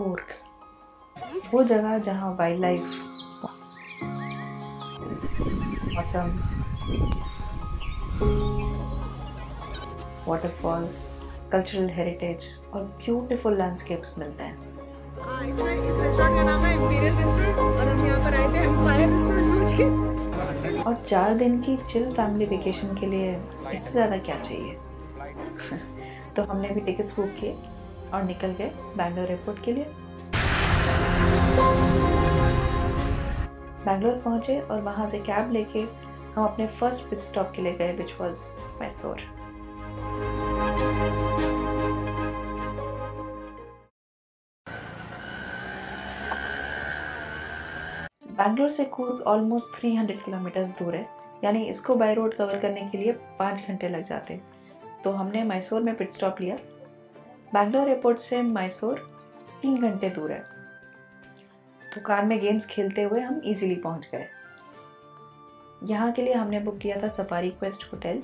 कूर्ग, वो जगह जहाँ वाइल्ड लाइफ, मौसम, वाटरफॉल्स, कल्चरल हेरिटेज और ब्यूटीफुल लैंडस्केप्स मिलते हैं। इस रेस्टोरेंट का नाम है इंपीरियल रेस्टोरेंट और हम यहाँ पर आए थे एम्पायर रेस्टोरेंट सोच के। और 4 दिन की चिल फैमिली वेकेशन के लिए इससे ज़्यादा क्या चाहिए। तो हमने भी टिकट्स बुक किए और निकल गए बैंगलोर एयरपोर्ट के लिए। बैंगलोर पहुँचे और वहाँ से कैब लेके हम अपने फर्स्ट पिट स्टॉप के लिए गए, विच वॉज मैसूर। बैंगलोर से कूर्ग ऑलमोस्ट 300 किलोमीटर्स दूर है, यानी इसको बाय रोड कवर करने के लिए 5 घंटे लग जाते। तो हमने मैसूर में पिट स्टॉप लिया। बैंगलोर एयरपोर्ट से मैसूर 3 घंटे दूर है, तो कार में गेम्स खेलते हुए हम इजीली पहुंच गए। यहाँ के लिए हमने बुक किया था सफारी क्वेस्ट होटल।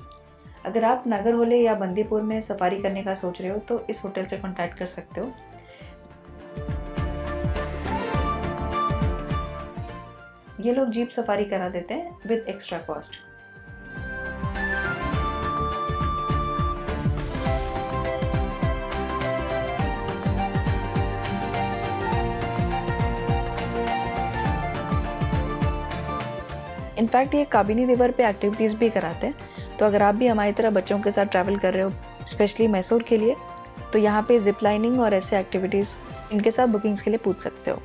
अगर आप नागरहोले या बंदीपुर में सफारी करने का सोच रहे हो तो इस होटल से कॉन्टैक्ट कर सकते हो। ये लोग जीप सफारी करा देते हैं विद एक्स्ट्रा कॉस्ट। इनफैक्ट ये काबिनी रिवर पे एक्टिविटीज़ भी कराते हैं। तो अगर आप भी हमारी तरह बच्चों के साथ ट्रैवल कर रहे हो स्पेशली मैसूर के लिए, तो यहाँ पे जिप लाइनिंग और ऐसे एक्टिविटीज़ इनके साथ बुकिंग्स के लिए पूछ सकते हो।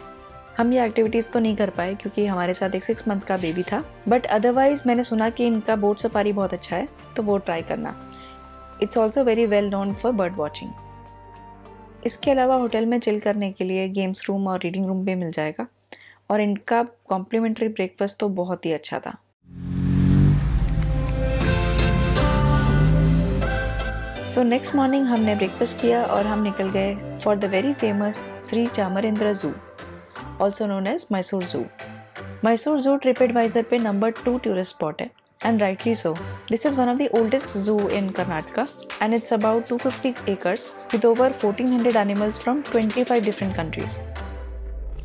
हम ये एक्टिविटीज़ तो नहीं कर पाए क्योंकि हमारे साथ एक 6 मंथ का बेबी था, बट अदरवाइज मैंने सुना कि इनका बोट सफारी बहुत अच्छा है, तो वो ट्राई करना। It's also very well known for bird watching. इसके अलावा होटल में चिल करने के लिए गेम्स रूम और रीडिंग रूम भी मिल जाएगा, और इनका कॉम्प्लीमेंट्री ब्रेकफास्ट तो बहुत ही अच्छा था। सो नेक्स्ट मॉर्निंग हमने ब्रेकफास्ट किया और हम निकल गए for the very famous Shri Chamarendra zoo, also known as Mysore Zoo. Mysore Zoo TripAdvisor पे नंबर 2 टूरिस्ट स्पॉट है, and rightly so. This is one of the oldest zoo in Karnataka and it's about 250 acres with over 1400 animals from 25 different countries.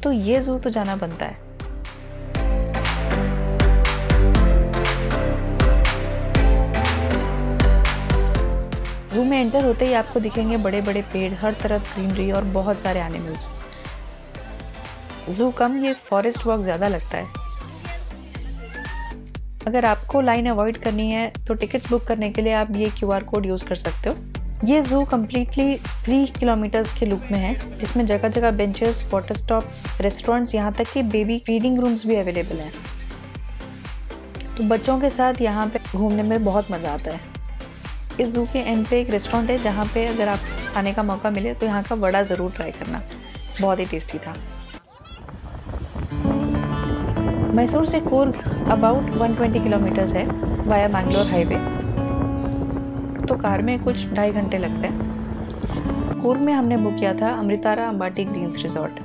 तो ये zoo तो जाना बनता है। जू में एंटर होते ही आपको दिखेंगे बड़े बड़े पेड़, हर तरफ ग्रीनरी और बहुत सारे एनिमल्स। जू कम ये फॉरेस्ट वॉक ज़्यादा लगता है। अगर आपको लाइन अवॉइड करनी है तो टिकट्स बुक करने के लिए आप ये QR कोड यूज़ कर सकते हो। ये जू कम्प्लीटली 3 किलोमीटर्स के लूप में है, जिसमें जगह जगह बेंचेस, वाटर स्टॉप्स, रेस्टोरेंट्स, यहाँ तक कि बेबी फीडिंग रूम्स भी अवेलेबल हैं। तो बच्चों के साथ यहाँ पे घूमने में बहुत मज़ा आता है। इस जू के एंड पे एक रेस्टोरेंट है जहाँ पे अगर आप खाने का मौका मिले तो यहाँ का वड़ा ज़रूर ट्राई करना, बहुत ही टेस्टी था। मैसूर से कूर्ग अबाउट 120 किलोमीटर्स है वाया मैंगलोर हाईवे, तो कार में कुछ 2.5 घंटे लगते हैं। कूर्ग में हमने बुक किया था Amritara Ambatty greens resort.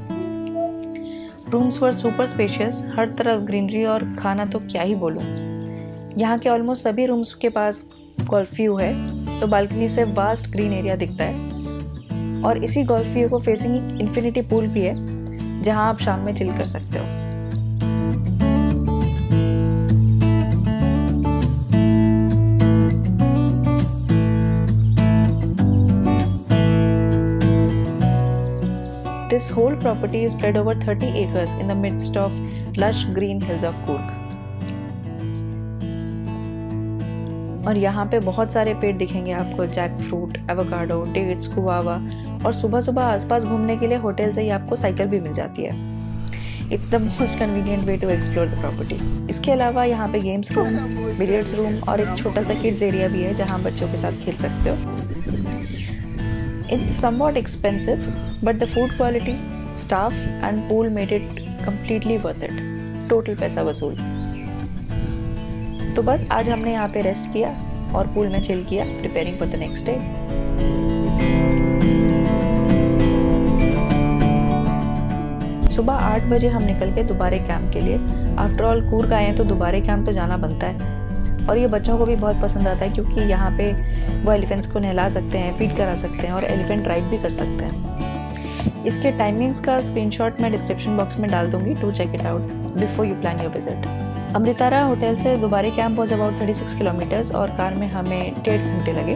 Rooms were super spacious, हर तरफ ग्रीनरी और खाना तो क्या ही बोलूँ। यहाँ के ऑलमोस्ट सभी रूम्स के पास गोल्फ व्यू है, तो बालकनी से वास्ट ग्रीन एरिया दिखता है, और इसी गोल्फ व्यू को फेसिंग एक इन्फिनिटी पूल भी है जहाँ आप शाम में चिल कर सकते हो। This whole property is spread over 30 acres in the midst of lush green hills of Coorg. और यहाँ पे बहुत सारे पेड़ दिखेंगे आपको, jackfruit, avocado, dates, guava, और सुबह सुबह आसपास घूमने के लिए होटल से ही आपको साइकिल भी मिल जाती है। It's the most convenient way to explore the property. इसके अलावा यहाँ पे गेम्स रूम, बिलियर्ड्स रूम और एक छोटा सा किड्स एरिया भी है जहाँ बच्चों के साथ खेल सकते हो। It's somewhat expensive, but the food quality, staff and pool made it completely worth it. Total पैसा वसूल। तो बस आज हमने यहाँ पे रेस्ट किया और पूल में चिल किया, preparing for the next day. सुबह 8 बजे हम निकल गए दोबारे कैंप के लिए। आफ्टर ऑल कूर्ग आए हैं तो दोबारे कैंप तो जाना बनता है, और ये बच्चों को भी बहुत पसंद आता है क्योंकि यहाँ पे वो एलिफेंट्स को नहला सकते हैं, फीड करा सकते हैं और एलिफेंट राइड भी कर सकते हैं। इसके टाइमिंग्स का स्क्रीनशॉट मैं डिस्क्रिप्शन बॉक्स में डाल दूंगी to check it out before you plan your visit. Amritara hotel से Dubare camp was about 36 kilometres और कार में हमें 1.5 घंटे लगे।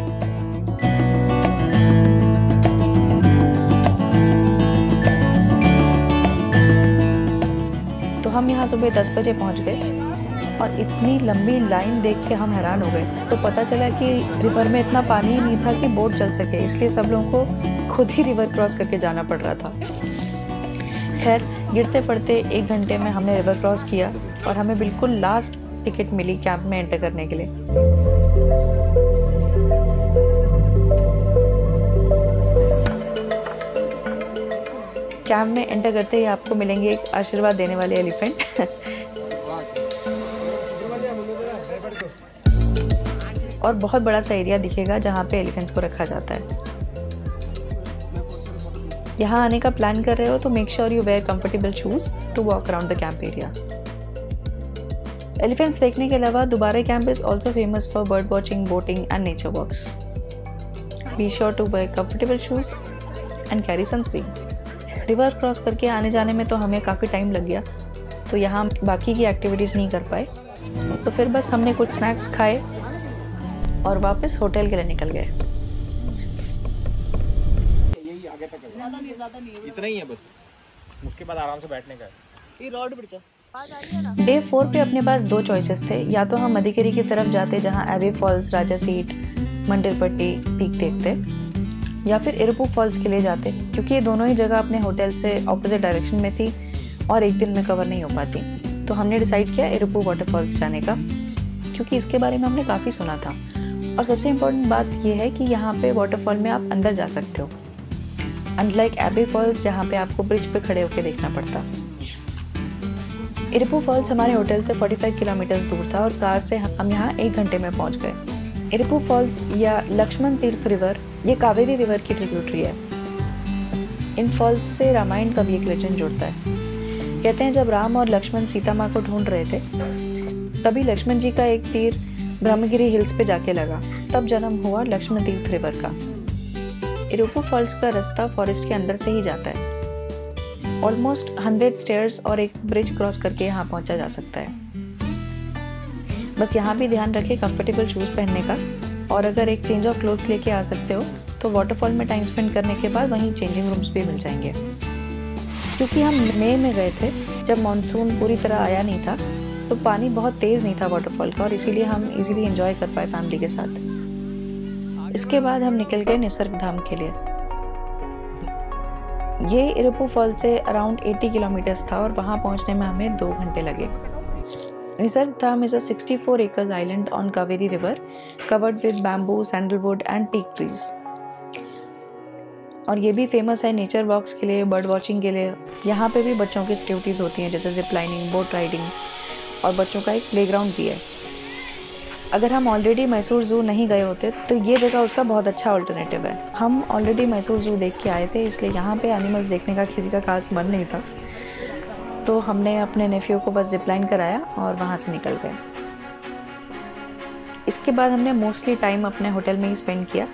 तो हम यहाँ सुबह 10 बजे पहुँच गए और इतनी लंबी लाइन देख के हम हैरान हो गए। तो पता चला कि रिवर में इतना पानी ही नहीं था कि बोट चल सके, इसलिए सब लोगों को खुद ही रिवर क्रॉस करके जाना पड़ रहा था। खैर गिरते पड़ते 1 घंटे में हमने रिवर क्रॉस किया और हमें बिल्कुल लास्ट टिकट मिली कैंप में एंटर करने के लिए। कैंप में एंटर करते ही आपको मिलेंगे एक आशीर्वाद देने वाले एलिफेंट और बहुत बड़ा सा एरिया दिखेगा जहाँ पे एलिफेंट्स को रखा जाता है। यहाँ आने का प्लान कर रहे हो तो make sure you wear comfortable shoes to walk around the camp area. Elephants देखने के अलावा Dubare camp is also famous for bird watching, boating and nature walks. Be sure to wear comfortable shoes and carry sunscreen. River cross करके आने जाने में तो हमें काफ़ी टाइम लग गया, तो यहाँ बाकी की एक्टिविटीज़ नहीं कर पाए, तो फिर बस हमने कुछ स्नैक्स खाए और वापस होटल के लिए निकल गए। इतना ही है बस, उसके बाद आराम से बैठने का है। डे 4 पे अपने पास 2 चॉइसेस थे, या तो हम मदिकेरी की तरफ जाते जहाँ एबे फॉल्स, राजा सीट, मंदिरपट्टी पीक देखते, या फिर इरुपु फॉल्स के लिए जाते, क्योंकि ये दोनों ही जगह अपने होटल से ऑपोजिट डायरेक्शन में थी और एक दिन में कवर नहीं हो पाती। तो हमने डिसाइड किया इरुपु वाटरफॉल्स जाने का, क्योंकि इसके बारे में हमने काफ़ी सुना था। और सबसे इम्पोर्टेंट बात यह है कि यहाँ पे वाटरफॉल में आप अंदर जा सकते हो, अनलाइक एबे फॉल्स जहाँ पे आपको ब्रिज पे खड़े होकर देखना पड़ता। इरुपु फॉल्स हमारे होटल से 45 किलोमीटर दूर था और कार से हम यहाँ 1 घंटे में पहुँच गए। इरुपु फॉल्स या लक्ष्मण तीर्थ रिवर ये कावेरी रिवर की ट्रिब्यूटरी है। इन फॉल्स से रामायण का भी एक लेजेंड जुड़ता है। कहते हैं जब राम और लक्ष्मण सीता माँ को ढूंढ रहे थे तभी लक्ष्मण जी का एक तीर ब्रह्मगिरी हिल्स पे जाके लगा, तब जन्म हुआ लक्ष्मण तीर्थ रिवर का। इरुपु फॉल्स का रास्ता फॉरेस्ट के अंदर से ही जाता है। ऑलमोस्ट 100 स्टेयर्स और एक ब्रिज क्रॉस करके यहाँ पहुँचा जा सकता है। बस यहाँ भी ध्यान रखें कंफर्टेबल शूज़ पहनने का, और अगर एक चेंज ऑफ क्लोथ्स लेके आ सकते हो तो वाटरफॉल में टाइम स्पेंड करने के बाद वहीं चेंजिंग रूम्स भी मिल जाएंगे। क्योंकि हम मई में गए थे जब मानसून पूरी तरह आया नहीं था, तो पानी बहुत तेज़ नहीं था वाटरफॉल का, और इसीलिए हम इजीली एंजॉय कर पाए फैमिली के साथ। इसके बाद हम निकल गए निसर्ग धाम के लिए। ये इरुपु फॉल से अराउंड 80 किलोमीटर्स था और वहाँ पहुँचने में हमें 2 घंटे लगे। निसर्ग धाम is a 64 acres island on Kaveri River covered with bamboo, sandalwood and teak trees। और ये भी फेमस है नेचर वॉक्स के लिए, बर्ड वॉचिंग के लिए। यहाँ पे भी बच्चों की एक्टिविटीज़ होती हैं जैसे जिप लाइनिंग, बोट राइडिंग, और बच्चों का एक प्लेग्राउंड भी है। अगर हम ऑलरेडी मैसूर ज़ू नहीं गए होते तो ये जगह उसका बहुत अच्छा अल्टरनेटिव है। हम ऑलरेडी मैसूर ज़ू देख के आए थे, इसलिए यहाँ पे एनिमल्स देखने का किसी का खास मन नहीं था, तो हमने अपने नेफ्यू को बस जिप लाइन कराया और वहाँ से निकल गए। इसके बाद हमने मोस्टली टाइम अपने होटल में ही स्पेंड किया।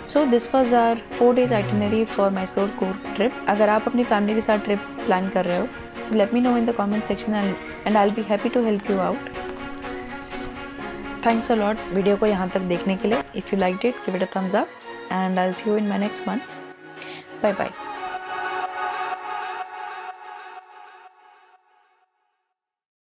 So this was our 4 days itinerary for Mysore Coorg trip. अगर आप अपनी फैमिली के साथ ट्रिप प्लान कर रहे हो तो let me know in the comment section and I will be happy to help you out. Thanks a lot video को यहाँ तक देखने के लिए। If you liked it give it a thumbs up and I will see you in my next one. Bye bye.